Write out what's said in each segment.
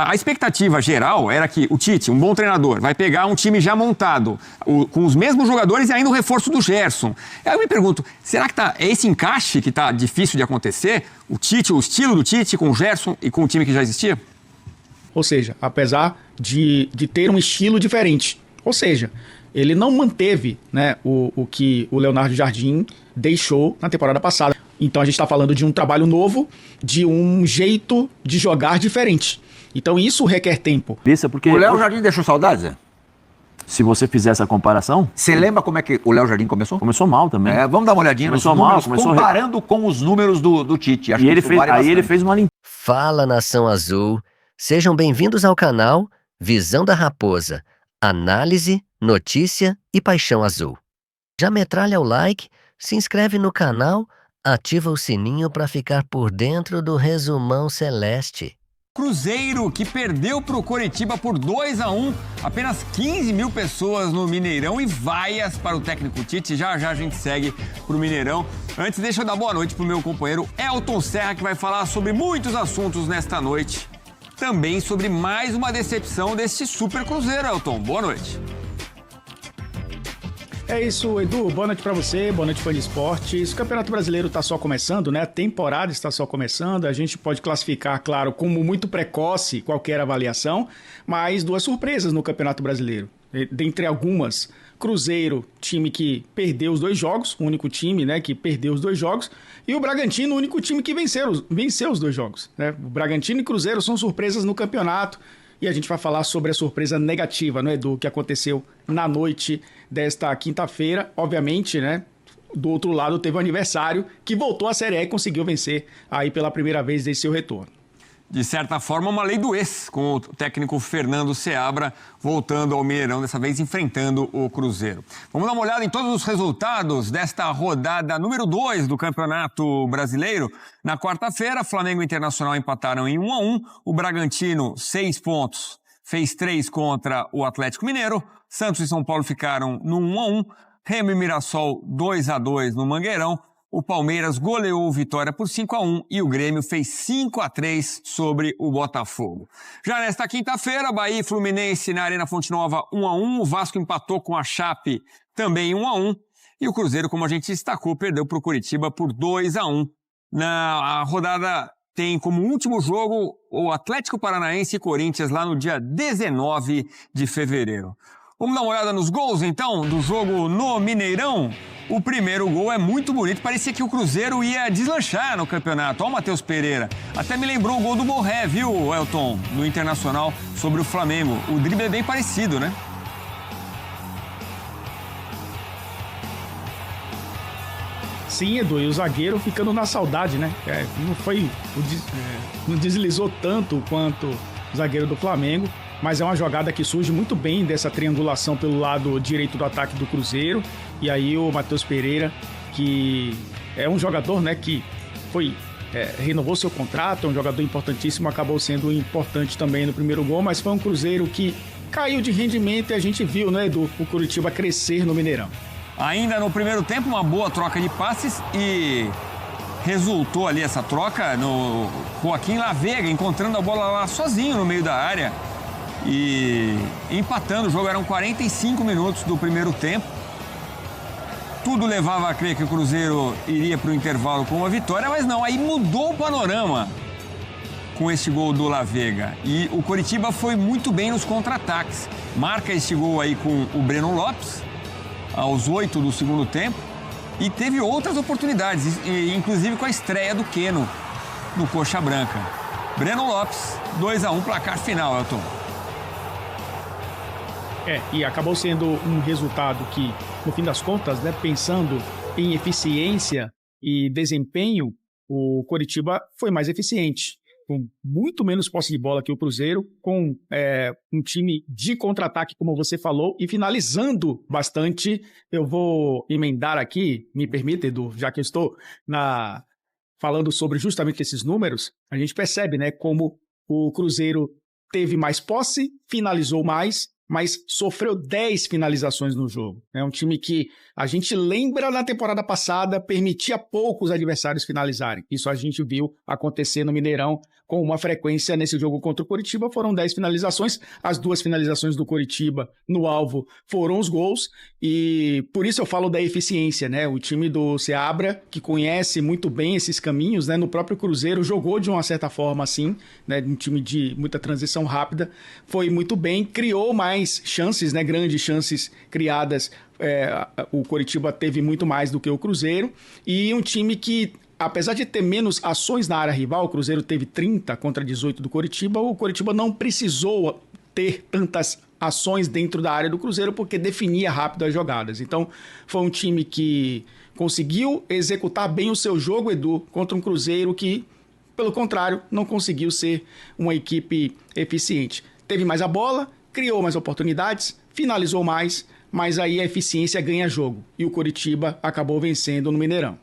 A expectativa geral era que o Tite, um bom treinador, vai pegar um time já montado, com os mesmos jogadores e ainda o reforço do Gerson. Aí eu me pergunto, será que é esse encaixe que está difícil de acontecer? O Tite, o estilo do Tite com o Gerson e com o time que já existia? Ou seja, apesar de ter um estilo diferente. Ou seja, ele não manteve, né, o que o Leonardo Jardim deixou na temporada passada. Então a gente está falando de um trabalho novo, de um jeito de jogar diferente. Então isso requer tempo. Isso é porque O Léo Jardim deixou saudades, Zé? se você fizer essa comparação, Você lembra como é que o Léo Jardim começou? começou mal também. Vamos dar uma olhadinha nos Começou mal, números, começou comparando com os números do Tite. Acho E que ele isso fez, vale aí ele bastante. fez uma limpeza. Fala, Nação Azul. Sejam bem-vindos ao canal Visão da Raposa. Análise, notícia e paixão azul. Já metralha o like, se inscreve no canal, ativa o sininho para ficar por dentro do resumão celeste. Cruzeiro, que perdeu para o Coritiba por 2-1, apenas 15 mil pessoas no Mineirão e vaias para o técnico Tite. Já já a gente segue para o Mineirão. Antes, deixa eu dar boa noite para o meu companheiro Elton Serra, que vai falar sobre muitos assuntos nesta noite. Também sobre mais uma decepção deste Super Cruzeiro, Elton. Boa noite. É isso, Edu. Boa noite pra você, boa noite, fã de esportes. O Campeonato Brasileiro está só começando, né? A temporada está só começando. A gente pode classificar, claro, como muito precoce qualquer avaliação, mas duas surpresas no Campeonato Brasileiro. Dentre algumas, Cruzeiro, time que perdeu os 2 jogos, o único time, né, que perdeu os 2 jogos, e o Bragantino, o único time que venceu os 2 jogos, né? O Bragantino e Cruzeiro são surpresas no campeonato. E a gente vai falar sobre a surpresa negativa, não é, Edu, que aconteceu na noite desta quinta-feira. Obviamente, né, do outro lado teve o aniversário, que voltou à Série A e conseguiu vencer aí pela primeira vez desde seu retorno. De certa forma, uma lei do ex, com o técnico Fernando Seabra voltando ao Mineirão, dessa vez enfrentando o Cruzeiro. Vamos dar uma olhada em todos os resultados desta rodada número 2 do Campeonato Brasileiro. Na quarta-feira, Flamengo e Internacional empataram em 1-1. O Bragantino, 6 pontos, fez 3 contra o Atlético Mineiro. Santos e São Paulo ficaram no 1-1. Remo e Mirassol, 2-2 no Mangueirão. O Palmeiras goleou o Vitória por 5-1 e o Grêmio fez 5-3 sobre o Botafogo. Já nesta quinta-feira, Bahia e Fluminense na Arena Fonte Nova 1-1, o Vasco empatou com a Chape também 1-1 e o Cruzeiro, como a gente destacou, perdeu para o Curitiba por 2-1. A rodada tem como último jogo o Atlético Paranaense e Corinthians lá no dia 19 de fevereiro. Vamos dar uma olhada nos gols, então, do jogo no Mineirão? O primeiro gol é muito bonito, parecia que o Cruzeiro ia deslanchar no campeonato. Olha o Matheus Pereira. Até me lembrou o gol do Borré, viu, Elton, no Internacional sobre o Flamengo. O drible é bem parecido, né? Sim, Edu, e o zagueiro ficando na saudade, né? Não deslizou tanto quanto o zagueiro do Flamengo, mas é uma jogada que surge muito bem dessa triangulação pelo lado direito do ataque do Cruzeiro. E aí o Matheus Pereira, que é um jogador, né, que renovou seu contrato, é um jogador importantíssimo, acabou sendo importante também no primeiro gol, mas foi um Cruzeiro que caiu de rendimento e a gente viu, né, Edu, o Curitiba crescer no Mineirão. Ainda no primeiro tempo, uma boa troca de passes e resultou ali essa troca no Joaquim Lavega, encontrando a bola lá sozinho no meio da área e empatando o jogo. Eram 45 minutos do primeiro tempo. Tudo levava a crer que o Cruzeiro iria para o intervalo com uma vitória, mas não, aí mudou o panorama com esse gol do Lavega. E o Coritiba foi muito bem nos contra-ataques. Marca esse gol aí com o Breno Lopes, aos 8 do segundo tempo, e teve outras oportunidades, inclusive com a estreia do Keno no Coxa Branca. Breno Lopes, 2-1, placar final, Elton. E acabou sendo um resultado que, no fim das contas, né, pensando em eficiência e desempenho, o Coritiba foi mais eficiente, com muito menos posse de bola que o Cruzeiro, com um time de contra-ataque, como você falou, e finalizando bastante. Eu vou emendar aqui, me permita, Edu, já que eu estou falando sobre justamente esses números, a gente percebe, né, como o Cruzeiro teve mais posse, finalizou mais, mas sofreu 10 finalizações no jogo. É um time que a gente lembra na temporada passada, permitia poucos adversários finalizarem. Isso a gente viu acontecer no Mineirão com uma frequência nesse jogo contra o Coritiba. Foram 10 finalizações, as 2 finalizações do Coritiba no alvo foram os gols, e por isso eu falo da eficiência, né? O time do Seabra, que conhece muito bem esses caminhos, né? No próprio Cruzeiro jogou de uma certa forma assim, né? Um time de muita transição rápida, foi muito bem, criou mais chances, né? Grandes chances criadas. O Coritiba teve muito mais do que o Cruzeiro, e um time que, apesar de ter menos ações na área rival, o Cruzeiro teve 30 contra 18 do Coritiba, o Coritiba não precisou ter tantas ações dentro da área do Cruzeiro porque definia rápido as jogadas. Então, foi um time que conseguiu executar bem o seu jogo, Edu, contra um Cruzeiro que, pelo contrário, não conseguiu ser uma equipe eficiente. Teve mais a bola, criou mais oportunidades, finalizou mais, mas aí a eficiência ganha jogo. E o Coritiba acabou vencendo no Mineirão.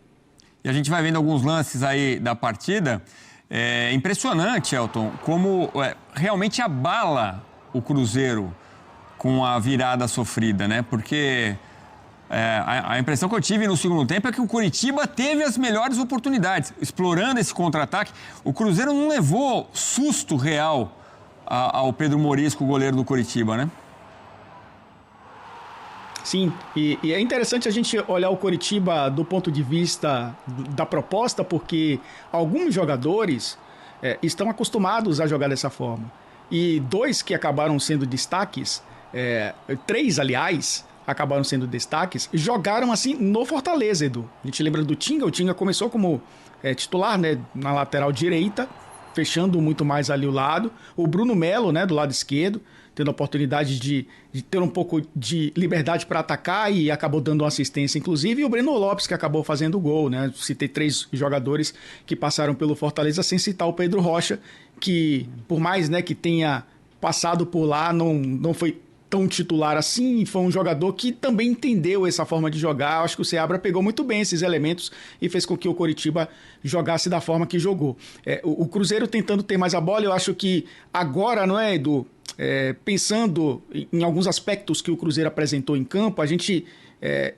E a gente vai vendo alguns lances aí da partida. É impressionante, Elton, como realmente abala o Cruzeiro com a virada sofrida, né? Porque a impressão que eu tive no segundo tempo é que o Coritiba teve as melhores oportunidades, explorando esse contra-ataque. O Cruzeiro não levou susto real ao Pedro Morisco, o goleiro do Coritiba, né? Sim, e é interessante a gente olhar o Coritiba do ponto de vista da proposta, porque alguns jogadores estão acostumados a jogar dessa forma. E 2 que acabaram sendo destaques, 3, aliás, acabaram sendo destaques, jogaram assim no Fortaleza, Edu. A gente lembra do Tinga, o Tinga começou como titular, né, na lateral direita, fechando muito mais ali o lado. O Bruno Melo, né, do lado esquerdo, tendo a oportunidade de ter um pouco de liberdade para atacar e acabou dando uma assistência, inclusive, e o Breno Lopes, que acabou fazendo o gol, né? Citei 3 jogadores que passaram pelo Fortaleza, sem citar o Pedro Rocha, que, por mais, né, que tenha passado por lá, não foi tão titular assim, foi um jogador que também entendeu essa forma de jogar. Eu acho que o Seabra pegou muito bem esses elementos e fez com que o Coritiba jogasse da forma que jogou. O Cruzeiro tentando ter mais a bola, eu acho que agora, não é, Edu? Pensando em alguns aspectos que o Cruzeiro apresentou em campo, a gente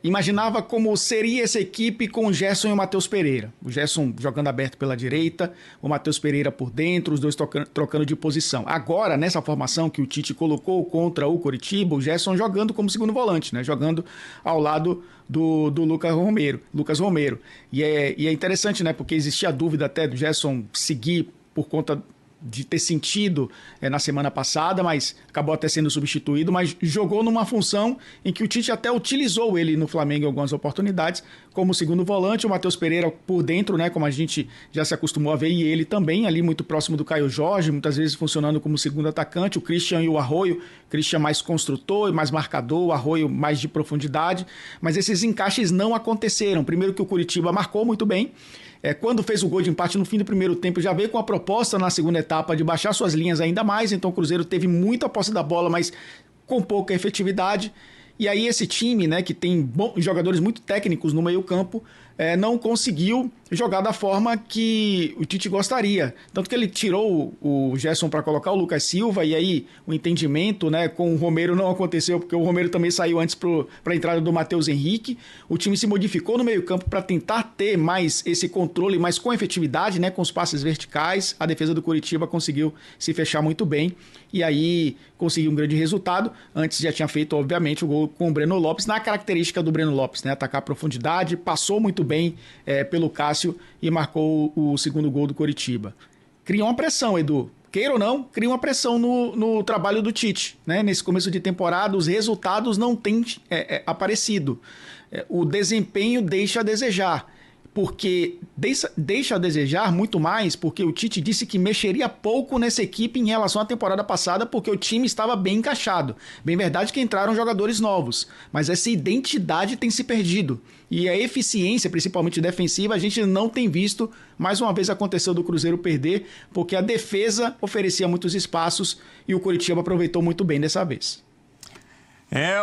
imaginava como seria essa equipe com o Gerson e o Matheus Pereira. O Gerson jogando aberto pela direita, o Matheus Pereira por dentro, os dois trocando de posição. Agora, nessa formação que o Tite colocou contra o Coritiba, o Gerson jogando como segundo volante, né? Jogando ao lado do Lucas Romero. E é interessante, né? Porque existia a dúvida até do Gerson seguir por conta de ter sentido na semana passada, mas acabou até sendo substituído, mas jogou numa função em que o Tite até utilizou ele no Flamengo em algumas oportunidades, como segundo volante, o Matheus Pereira por dentro, né, como a gente já se acostumou a ver, e ele também ali muito próximo do Caio Jorge, muitas vezes funcionando como segundo atacante, o Christian e o Arroio, Christian mais construtor e mais marcador, o Arroio mais de profundidade, mas esses encaixes não aconteceram. Primeiro que o Coritiba marcou muito bem, quando fez o gol de empate no fim do primeiro tempo, já veio com a proposta na segunda etapa de baixar suas linhas ainda mais, então o Cruzeiro teve muita posse da bola, mas com pouca efetividade. E aí esse time, né, que tem jogadores muito técnicos no meio-campo, não conseguiu jogar da forma que o Tite gostaria. Tanto que ele tirou o Gerson para colocar o Lucas Silva, e aí o entendimento, né, com o Romero não aconteceu, porque o Romero também saiu antes para a entrada do Matheus Henrique. O time se modificou no meio-campo para tentar ter mais esse controle, mas com efetividade, né, com os passes verticais. A defesa do Coritiba conseguiu se fechar muito bem, e aí conseguiu um grande resultado. Antes já tinha feito, obviamente, o gol com o Breno Lopes, na característica do Breno Lopes, né, atacar a profundidade, passou muito bem pelo Cássio e marcou o segundo gol do Coritiba. Criou uma pressão, Edu. Queira ou não, cria uma pressão no trabalho do Tite, né? Nesse começo de temporada, os resultados não têm aparecido. O desempenho deixa a desejar. Porque deixa a desejar muito mais, porque o Tite disse que mexeria pouco nessa equipe em relação à temporada passada, porque o time estava bem encaixado. Bem verdade que entraram jogadores novos, mas essa identidade tem se perdido. E a eficiência, principalmente defensiva, a gente não tem visto. Mais uma vez aconteceu do Cruzeiro perder, porque a defesa oferecia muitos espaços e o Coritiba aproveitou muito bem dessa vez.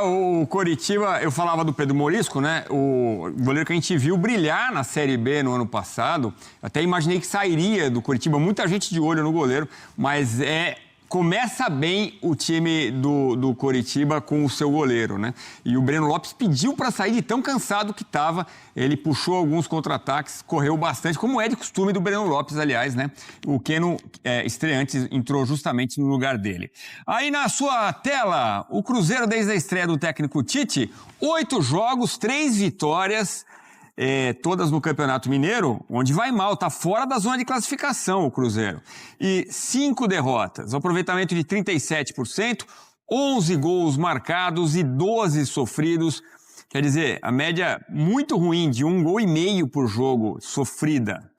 O Coritiba, eu falava do Pedro Morisco, né? O goleiro que a gente viu brilhar na Série B no ano passado. Até imaginei que sairia do Coritiba, muita gente de olho no goleiro, mas é começa bem o time do Coritiba com o seu goleiro, né? E o Breno Lopes pediu para sair de tão cansado que estava. Ele puxou alguns contra-ataques, correu bastante, como é de costume do Breno Lopes, aliás, né? O Keno, estreante, entrou justamente no lugar dele. Aí na sua tela, o Cruzeiro, desde a estreia do técnico Tite, 8 jogos, 3 vitórias. Todas no Campeonato Mineiro, onde vai mal, está fora da zona de classificação o Cruzeiro. E 5 derrotas, aproveitamento de 37%, 11 gols marcados e 12 sofridos. Quer dizer, a média muito ruim de 1,5 gol por jogo sofrida.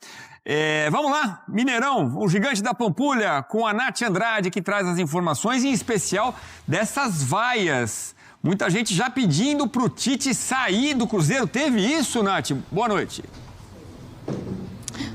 Vamos lá, Mineirão, o gigante da Pampulha, com a Nath Andrade, que traz as informações, em especial dessas vaias. Muita gente já pedindo para o Tite sair do Cruzeiro. Teve isso, Nath? Boa noite.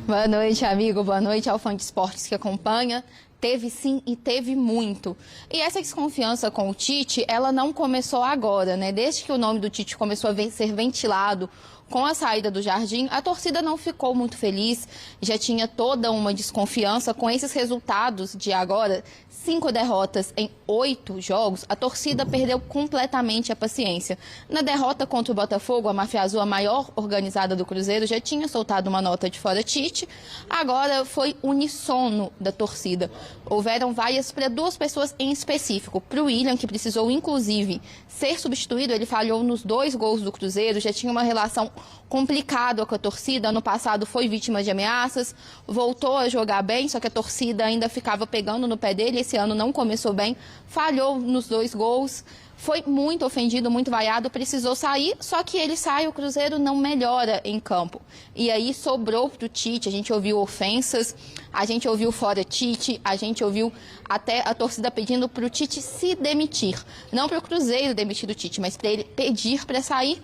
Boa noite, amigo. Boa noite ao fã de esportes que acompanha. Teve sim e teve muito. E essa desconfiança com o Tite, ela não começou agora, né? Desde que o nome do Tite começou a ser ventilado com a saída do Jardim, a torcida não ficou muito feliz. Já tinha toda uma desconfiança com esses resultados de agora. 5 derrotas em 8 jogos, a torcida perdeu completamente a paciência. Na derrota contra o Botafogo, a Máfia Azul, a maior organizada do Cruzeiro, já tinha soltado uma nota de fora Tite. Agora foi unissono da torcida. Houveram vaias para 2 pessoas em específico. Para o William, que precisou, inclusive, ser substituído, ele falhou nos 2 gols do Cruzeiro, já tinha uma relação complicada com a torcida. Ano passado foi vítima de ameaças, voltou a jogar bem, só que a torcida ainda ficava pegando no pé dele. Esse ano não começou bem, falhou nos 2 gols, foi muito ofendido, muito vaiado, precisou sair, só que ele sai, o Cruzeiro não melhora em campo. E aí sobrou pro Tite, a gente ouviu ofensas, a gente ouviu fora Tite, a gente ouviu até a torcida pedindo pro Tite se demitir. Não pro Cruzeiro demitir o Tite, mas para ele pedir para sair.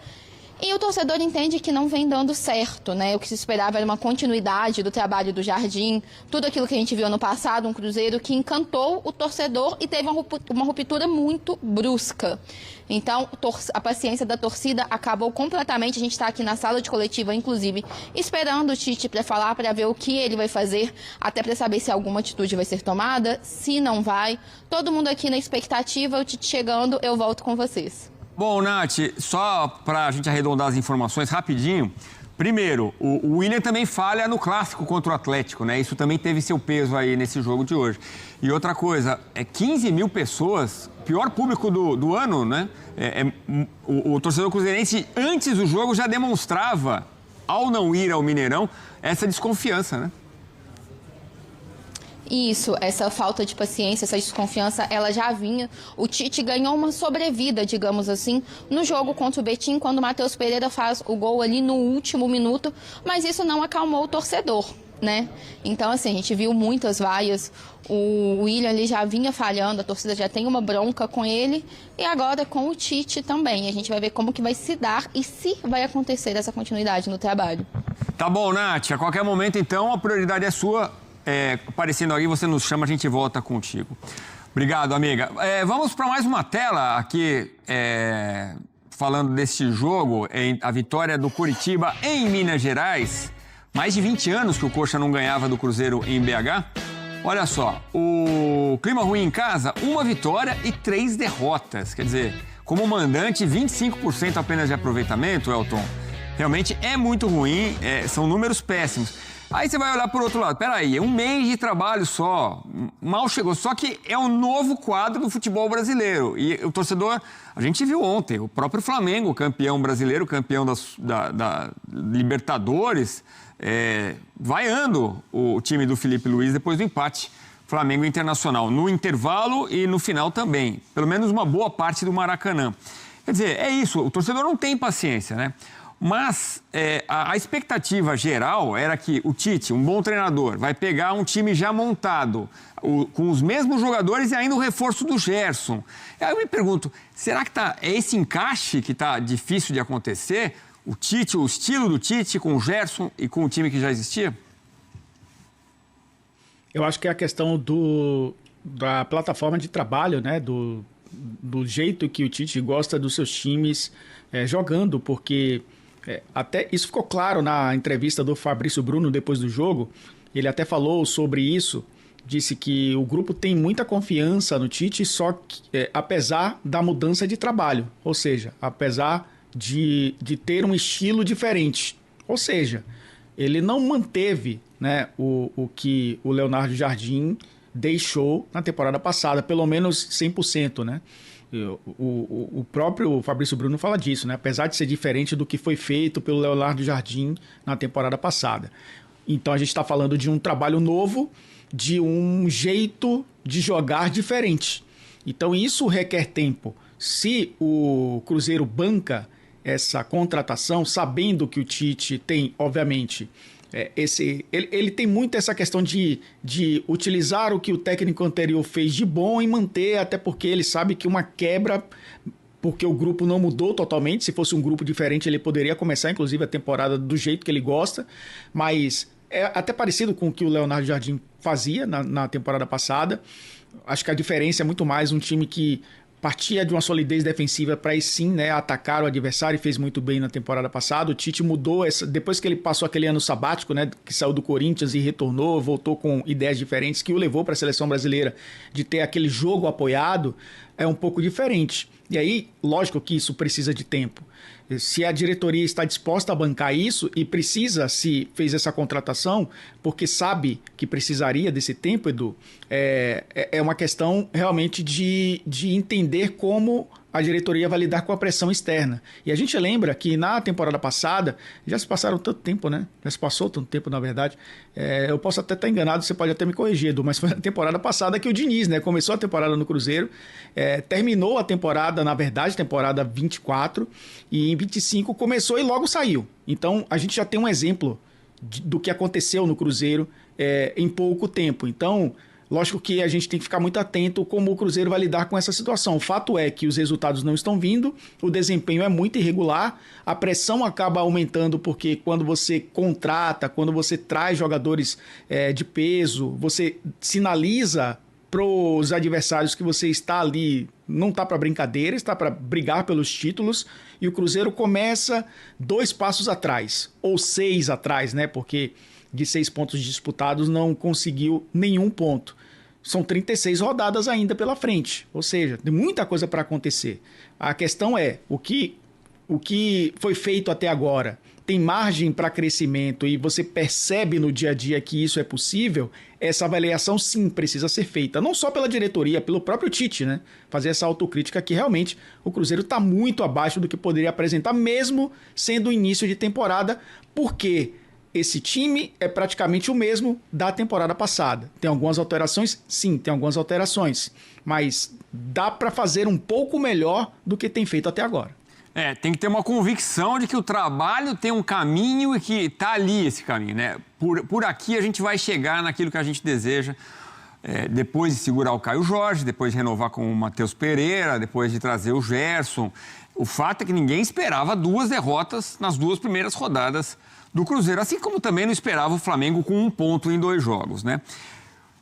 E o torcedor entende que não vem dando certo, né? O que se esperava era uma continuidade do trabalho do Jardim, tudo aquilo que a gente viu ano passado, um Cruzeiro que encantou o torcedor e teve uma ruptura muito brusca. Então, a paciência da torcida acabou completamente. A gente está aqui na sala de coletiva, inclusive, esperando o Tite para falar, para ver o que ele vai fazer, até para saber se alguma atitude vai ser tomada, se não vai. Todo mundo aqui na expectativa, o Tite chegando, eu volto com vocês. Bom, Nath, só para a gente arredondar as informações rapidinho. Primeiro, o William também falha no clássico contra o Atlético, né? Isso também teve seu peso aí nesse jogo de hoje. E outra coisa, 15 mil pessoas, pior público do ano, né? O torcedor cruzeirense, antes do jogo, já demonstrava, ao não ir ao Mineirão, essa desconfiança, né? Isso, essa falta de paciência, essa desconfiança, ela já vinha. O Tite ganhou uma sobrevida, digamos assim, no jogo contra o Betim, quando o Matheus Pereira faz o gol ali no último minuto, mas isso não acalmou o torcedor, né? Então, assim, a gente viu muitas vaias, o William ali já vinha falhando, a torcida já tem uma bronca com ele, e agora com o Tite também. A gente vai ver como que vai se dar e se vai acontecer essa continuidade no trabalho. Tá bom, Nath, a qualquer momento, então, a prioridade é sua. Aparecendo aí, você nos chama, a gente volta contigo. Obrigado, amiga. Vamos para mais uma tela aqui, falando desse jogo, a vitória do Coritiba em Minas Gerais. Mais de 20 anos que o Coxa não ganhava do Cruzeiro em BH. Olha só, o clima ruim em casa, 1 vitória e 3 derrotas. Quer dizer, como mandante, 25% apenas de aproveitamento, Elton. Realmente é muito ruim, são números péssimos. Aí você vai olhar por outro lado, peraí, é 1 mês de trabalho só, mal chegou, só que é um novo quadro do futebol brasileiro. E o torcedor, a gente viu ontem, o próprio Flamengo, campeão brasileiro, campeão da Libertadores, vaiando o time do Felipe Luiz depois do empate Flamengo Internacional, no intervalo e no final também, pelo menos uma boa parte do Maracanã. Quer dizer, é isso, o torcedor não tem paciência, né? Mas a expectativa geral era que o Tite, um bom treinador, vai pegar um time já montado, com os mesmos jogadores e ainda o reforço do Gerson. Aí eu me pergunto, será que é esse encaixe que está difícil de acontecer? O Tite, o estilo do Tite com o Gerson e com o time que já existia? Eu acho que é a questão da plataforma de trabalho, né? Do jeito que o Tite gosta dos seus times jogando, porque... até isso ficou claro na entrevista do Fabrício Bruno depois do jogo. Ele até falou sobre isso, disse que o grupo tem muita confiança no Tite, só que, apesar da mudança de trabalho, ou seja, apesar de ter um estilo diferente. Ou seja, ele não manteve, né, o que o Leonardo Jardim deixou na temporada passada, pelo menos 100%, né? O próprio Fabrício Bruno fala disso, né? Apesar de ser diferente do que foi feito pelo Leonardo Jardim na temporada passada. Então a gente está falando de um trabalho novo, de um jeito de jogar diferente. Então isso requer tempo. Se o Cruzeiro banca essa contratação, sabendo que o Tite tem, obviamente, ele tem muito essa questão de utilizar o que o técnico anterior fez de bom e manter, até porque ele sabe que uma quebra, porque o grupo não mudou totalmente. Se fosse um grupo diferente, ele poderia começar, inclusive, a temporada do jeito que ele gosta, mas é até parecido com o que o Leonardo Jardim fazia na temporada passada. Acho que a diferença é muito mais um time que partia de uma solidez defensiva para aí sim, né, atacar o adversário, e fez muito bem na temporada passada. O Tite mudou depois que ele passou aquele ano sabático, né, que saiu do Corinthians e retornou, voltou com ideias diferentes, que o levou para a seleção brasileira, de ter aquele jogo apoiado, é um pouco diferente. E aí, lógico que isso precisa de tempo. Se a diretoria está disposta a bancar isso e se fez essa contratação, porque sabe que precisaria desse tempo, Edu, é uma questão realmente de entender como a diretoria vai lidar com a pressão externa. E a gente lembra que na temporada passada, já se passaram tanto tempo, né? Já se passou tanto tempo, na verdade. Eu posso até estar enganado, você pode até me corrigir, Edu, mas foi na temporada passada que o Diniz, né, começou a temporada no Cruzeiro, terminou a temporada, na verdade, temporada 24, e em 25 começou e logo saiu. Então, a gente já tem um exemplo do que aconteceu no Cruzeiro em pouco tempo. Então, lógico que a gente tem que ficar muito atento como o Cruzeiro vai lidar com essa situação. O fato é que os resultados não estão vindo, o desempenho é muito irregular, a pressão acaba aumentando porque quando você contrata, quando você traz jogadores de peso, você sinaliza para os adversários que você está ali, não está para brincadeira, está para brigar pelos títulos, e o Cruzeiro começa 2 passos atrás, ou 6 atrás, né? Porque de 6 pontos disputados não conseguiu nenhum ponto. São 36 rodadas ainda pela frente, ou seja, tem muita coisa para acontecer. A questão é, o que foi feito até agora tem margem para crescimento e você percebe no dia a dia que isso é possível? Essa avaliação sim precisa ser feita, não só pela diretoria, pelo próprio Tite, né? Fazer essa autocrítica que realmente o Cruzeiro está muito abaixo do que poderia apresentar, mesmo sendo o início de temporada, porque esse time é praticamente o mesmo da temporada passada. Tem algumas alterações? Sim, tem algumas alterações. Mas dá para fazer um pouco melhor do que tem feito até agora. Tem que ter uma convicção de que o trabalho tem um caminho e que está ali esse caminho, né? Por aqui a gente vai chegar naquilo que a gente deseja. Depois de segurar o Caio Jorge, depois de renovar com o Matheus Pereira, depois de trazer o Gerson. O fato é que ninguém esperava 2 derrotas nas 2 primeiras rodadas do Cruzeiro, assim como também não esperava o Flamengo com 1 ponto em 2 jogos, né?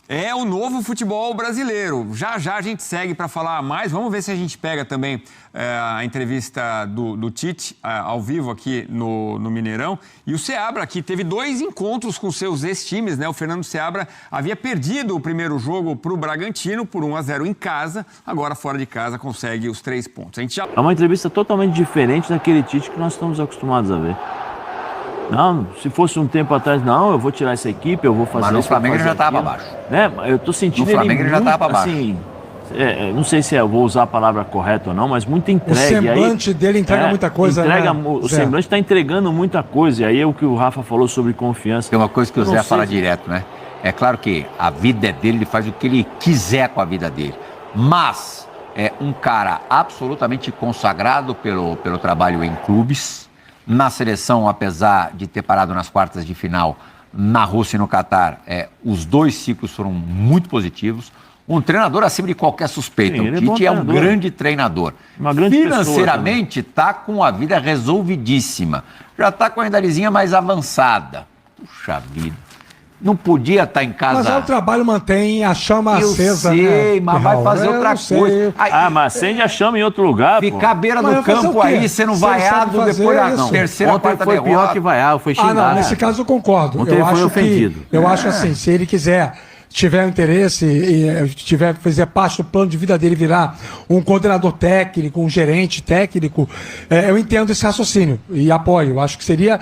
É o novo futebol brasileiro. Já já a gente segue para falar mais. Vamos ver se a gente pega também a entrevista do Tite ao vivo aqui no Mineirão. E o Seabra aqui teve 2 encontros com seus ex-times, né? O Fernando Seabra havia perdido o primeiro jogo para o Bragantino por 1-0 em casa. Agora, fora de casa, consegue os 3 pontos. A gente já... É uma entrevista totalmente diferente daquele Tite que nós estamos acostumados a ver. Não, se fosse um tempo atrás, não, eu vou tirar essa equipe, eu vou fazer... Mas no Flamengo ele já estava abaixo. Né? Eu tô sentindo no Flamengo ele já estava abaixo. Assim, não sei se eu vou usar a palavra correta ou não, mas muito entregue. O semblante dele entrega muita coisa, né? O semblante está entregando muita coisa. E aí é o que o Rafa falou sobre confiança. Tem uma coisa que o Zé fala direto, né? É claro que a vida é dele, ele faz o que ele quiser com a vida dele. Mas é um cara absolutamente consagrado pelo trabalho em clubes. Na seleção, apesar de ter parado nas quartas de final na Rússia e no Catar, os 2 ciclos foram muito positivos. Um treinador acima de qualquer suspeita. Sim, o Tite é um grande treinador. Uma grande Financeiramente, está com a vida resolvidíssima. Já está com a idadizinha mais avançada. Puxa vida. Não podia estar em casa. Mas o trabalho mantém a chama acesa, né? Eu sei, mas vai fazer outra coisa. Mas acende a chama em outro lugar, ficar à beira do campo aí, sendo vaiado depois da terceira, quarta foi derrota. pior que vaiar, foi xingado. Nesse caso eu concordo. Ontem ele foi ofendido. Eu acho assim, se ele quiser tiver interesse e fizer parte do plano de vida dele virar um coordenador técnico, um gerente técnico, eu entendo esse raciocínio e apoio. Eu acho que seria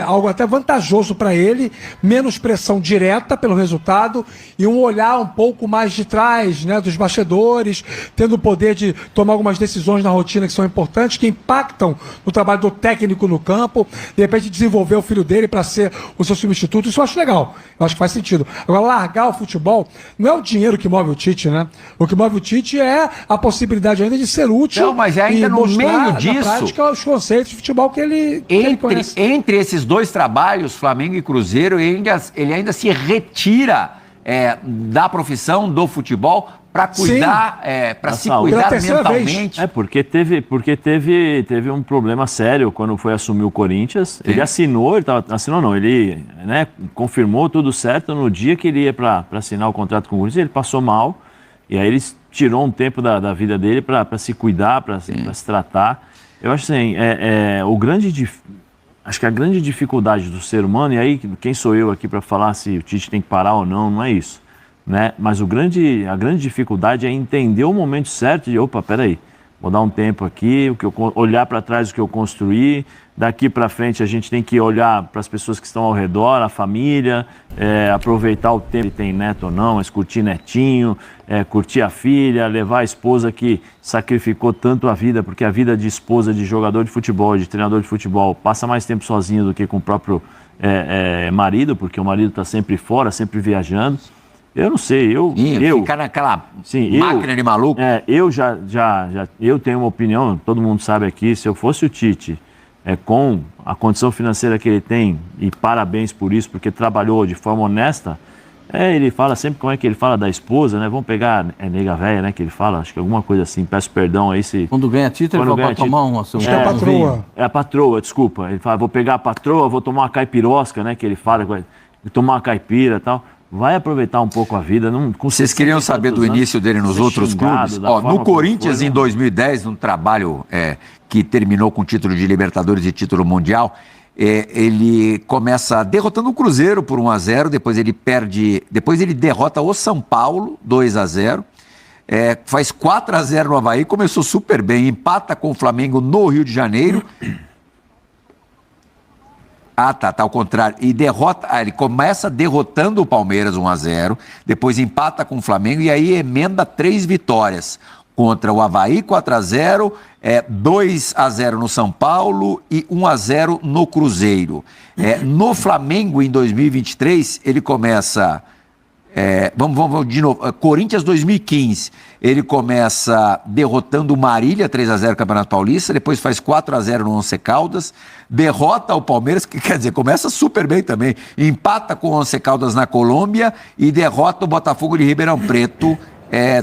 algo até vantajoso para ele, menos pressão direta pelo resultado e um olhar um pouco mais de trás, né, dos bastidores, tendo o poder de tomar algumas decisões na rotina que são importantes, que impactam no trabalho do técnico no campo, de repente desenvolver o filho dele para ser o seu substituto. Isso eu acho legal, eu acho que faz sentido. Agora, largar o futebol não é o dinheiro que move o Tite, né? O que move o Tite é a possibilidade ainda de ser útil. Não, mas ainda no meio disso, na prática, os conceitos de futebol que ele conhece. Entre esses dois trabalhos, Flamengo e Cruzeiro, ele ainda se retira da profissão do futebol para cuidar, para se cuidar mentalmente. Porque teve um problema sério quando foi assumir o Corinthians. Sim. Ele ele confirmou tudo certo no dia que ele ia para assinar o contrato com o Corinthians. Ele passou mal e aí ele tirou um tempo da vida dele para se cuidar, para se tratar. Eu acho assim, acho que a grande dificuldade do ser humano, e aí quem sou eu aqui para falar se o Tite tem que parar ou não é isso. Né? Mas a grande dificuldade é entender o momento certo de, peraí, vou dar um tempo aqui, olhar para trás o que eu construí, daqui para frente a gente tem que olhar para as pessoas que estão ao redor, a família, aproveitar o tempo que tem neto ou não, mas curtir netinho, curtir a filha, levar a esposa que sacrificou tanto a vida, porque a vida de esposa de jogador de futebol, de treinador de futebol, passa mais tempo sozinho do que com o próprio marido, porque o marido está sempre fora, sempre viajando. Eu não sei, ficar naquela máquina de maluco. Eu tenho uma opinião, todo mundo sabe aqui, se eu fosse o Tite, com a condição financeira que ele tem, e parabéns por isso, porque trabalhou de forma honesta, ele fala sempre, como é que ele fala da esposa, né? Vamos pegar, nega velha, né, que ele fala, acho que alguma coisa assim, peço perdão aí se... Quando ganha título, ele vai tomar um assunto. É a patroa. É a patroa, desculpa. Ele fala, vou pegar a patroa, vou tomar uma caipirosca, né, que ele fala, tomar uma caipira e tal. Vai aproveitar um pouco a vida. Vocês queriam saber do início dele nos outros clubes? No Corinthians, em 2010, num trabalho que terminou com título de Libertadores e título mundial, ele começa derrotando o Cruzeiro por 1-0, depois ele derrota o São Paulo, 2-0, faz 4-0 no Avaí, começou super bem, empata com o Flamengo no Rio de Janeiro. Tá ao contrário. E ele começa derrotando o Palmeiras 1-0, depois empata com o Flamengo e aí emenda 3 vitórias contra o Avaí, 4-0, 2-0 no São Paulo e 1-0 no Cruzeiro. No Flamengo, em 2023, ele começa... vamos de novo. Corinthians 2015, ele começa derrotando o Marília, 3-0 Campeonato Paulista, depois faz 4-0 no Once Caldas, derrota o Palmeiras, que quer dizer, começa super bem também, empata com o Once Caldas na Colômbia e derrota o Botafogo de Ribeirão Preto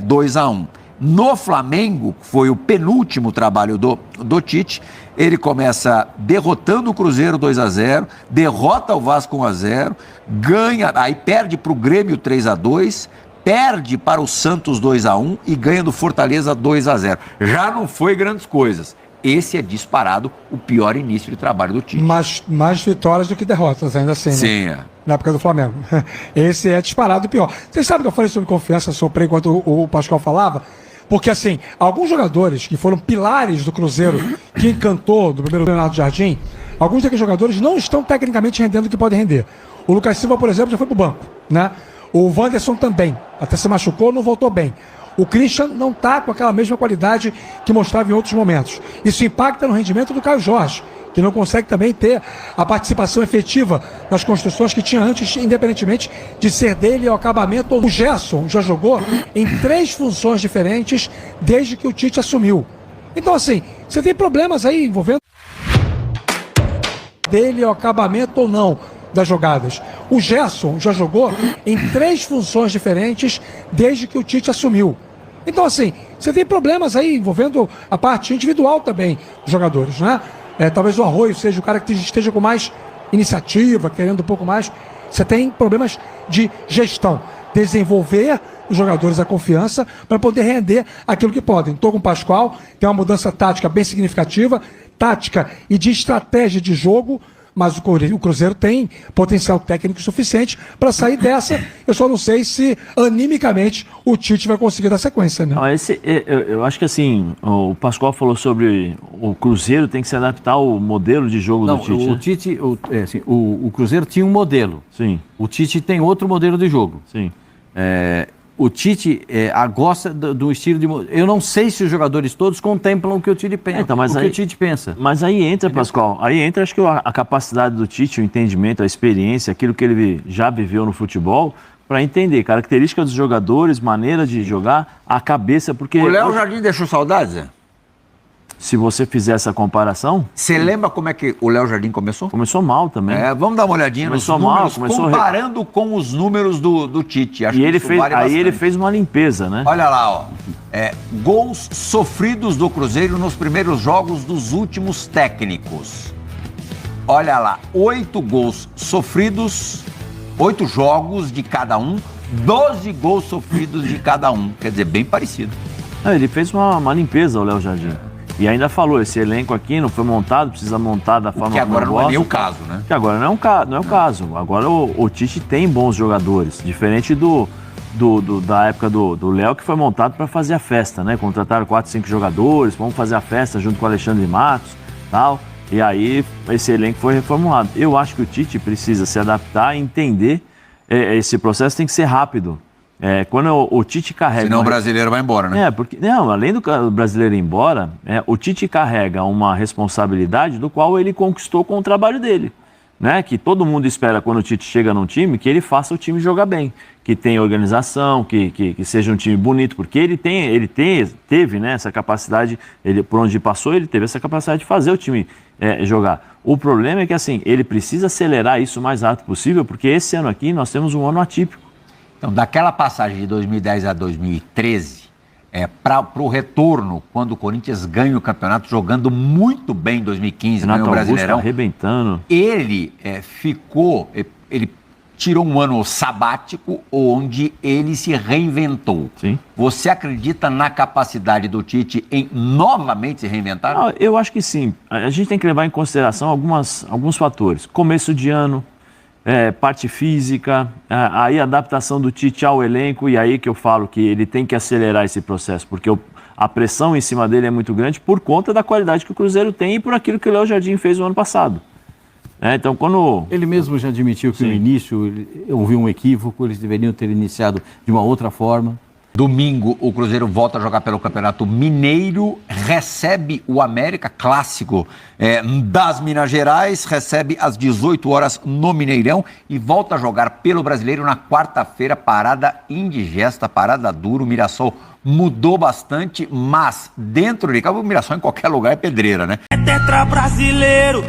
2-1. No Flamengo, foi o penúltimo trabalho do Tite, ele começa derrotando o Cruzeiro 2-0, derrota o Vasco 1-0, ganha, aí perde para o Grêmio 3-2, perde para o Santos 2-1 e ganha do Fortaleza 2-0. Já não foi grandes coisas. Esse é disparado o pior início de trabalho do Tite. Mais vitórias do que derrotas, ainda assim, né? Sim, Na época do Flamengo. Esse é disparado o pior. Vocês sabem que eu falei sobre confiança, soprei enquanto o Pascoal falava? Porque, assim, alguns jogadores que foram pilares do Cruzeiro, que encantou do primeiro Leonardo Jardim, alguns daqueles jogadores não estão tecnicamente rendendo o que podem render. O Lucas Silva, por exemplo, já foi pro banco, né? O Wanderson também, até se machucou, não voltou bem. O Christian não está com aquela mesma qualidade que mostrava em outros momentos. Isso impacta no rendimento do Caio Jorge, que não consegue também ter a participação efetiva nas construções que tinha antes, independentemente de ser dele o acabamento. O Gerson já jogou em 3 funções diferentes desde que o Tite assumiu. Então, assim, você tem problemas aí envolvendo dele o acabamento ou não das jogadas. O Gerson já jogou em 3 funções diferentes desde que o Tite assumiu. Então, assim, você tem problemas aí envolvendo a parte individual também dos jogadores, né? Talvez o Arroio seja o cara que esteja com mais iniciativa, querendo um pouco mais. Você tem problemas de gestão. Desenvolver os jogadores a confiança para poder render aquilo que podem. Estou com o Pascoal, tem uma mudança tática bem significativa, tática e de estratégia de jogo, mas o Cruzeiro tem potencial técnico suficiente para sair dessa. Eu só não sei se animicamente o Tite vai conseguir dar sequência, né? Não, eu acho que assim, o Pascoal falou sobre o Cruzeiro tem que se adaptar ao modelo de jogo do Tite. O Tite, o Cruzeiro tinha um modelo. Sim. O Tite tem outro modelo de jogo. Sim. O Tite gosta do estilo de... Eu não sei se os jogadores todos contemplam o que o Tite pensa. Então, mas o aí, que o Tite pensa. Mas aí entra, Pascoal, acho que a capacidade do Tite, o entendimento, a experiência, aquilo que ele já viveu no futebol, para entender características dos jogadores, maneira de jogar, a cabeça, porque... O Léo Jardim deixou saudades, Zé? Se você fizer essa comparação... Você lembra como é que o Léo Jardim começou? Começou mal também. Vamos dar uma olhadinha Começou nos números, mal, comparando com os números do Tite. Acho e que ele isso fez, vale aí bastante. ele fez uma limpeza, né? Olha lá, ó. Gols sofridos do Cruzeiro nos primeiros jogos dos últimos técnicos. Olha lá, 8 gols sofridos, 8 jogos de cada um, 12 gols sofridos de cada um. Quer dizer, bem parecido. Ele fez uma limpeza, o Léo Jardim. E ainda falou, esse elenco aqui não foi montado, precisa montar da forma que agora como não é nem o gosta. caso, né? Que agora não é o caso. Agora o Tite tem bons jogadores, diferente da época do Léo, que foi montado para fazer a festa, né? Contrataram 4, 5 jogadores, vamos fazer a festa junto com o Alexandre Matos e tal. E aí esse elenco foi reformulado. Eu acho que o Tite precisa se adaptar e entender, esse processo tem que ser rápido. Quando o Tite carrega... Senão o brasileiro vai embora, né? Além do brasileiro ir embora, o Tite carrega uma responsabilidade do qual ele conquistou com o trabalho dele. Né? Que todo mundo espera, quando o Tite chega num time, que ele faça o time jogar bem, que tenha organização, que seja um time bonito, porque ele teve, né, essa capacidade, por onde passou, ele teve essa capacidade de fazer o time jogar. O problema é que assim, ele precisa acelerar isso o mais rápido possível, porque esse ano aqui nós temos um ano atípico. Então, daquela passagem de 2010 a 2013, para o retorno, quando o Corinthians ganha o campeonato, jogando muito bem em 2015, ganhou o Brasileirão, arrebentando. Ele ele tirou um ano sabático onde ele se reinventou. Sim. Você acredita na capacidade do Tite em novamente se reinventar? Eu acho que sim. A gente tem que levar em consideração alguns fatores. Começo de ano, parte física, aí a adaptação do Tite ao elenco, e aí que eu falo que ele tem que acelerar esse processo, porque a pressão em cima dele é muito grande por conta da qualidade que o Cruzeiro tem e por aquilo que o Léo Jardim fez no ano passado. Então, quando... Ele mesmo já admitiu que no início houve um equívoco, eles deveriam ter iniciado de uma outra forma. Domingo, o Cruzeiro volta a jogar pelo Campeonato Mineiro, recebe o América, clássico das Minas Gerais, recebe às 18 horas no Mineirão e volta a jogar pelo Brasileiro na quarta-feira, parada indigesta, parada dura. O Mirassol mudou bastante, mas dentro de casa, o Mirassol em qualquer lugar é pedreira, né? É tetra brasileiro,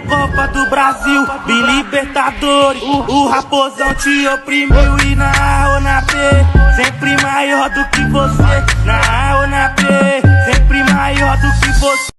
Copa do Brasil, Libertadores. O Raposão te oprimiu e na A ou na B, sempre maior do que você. Na A ou na B, sempre maior do que você.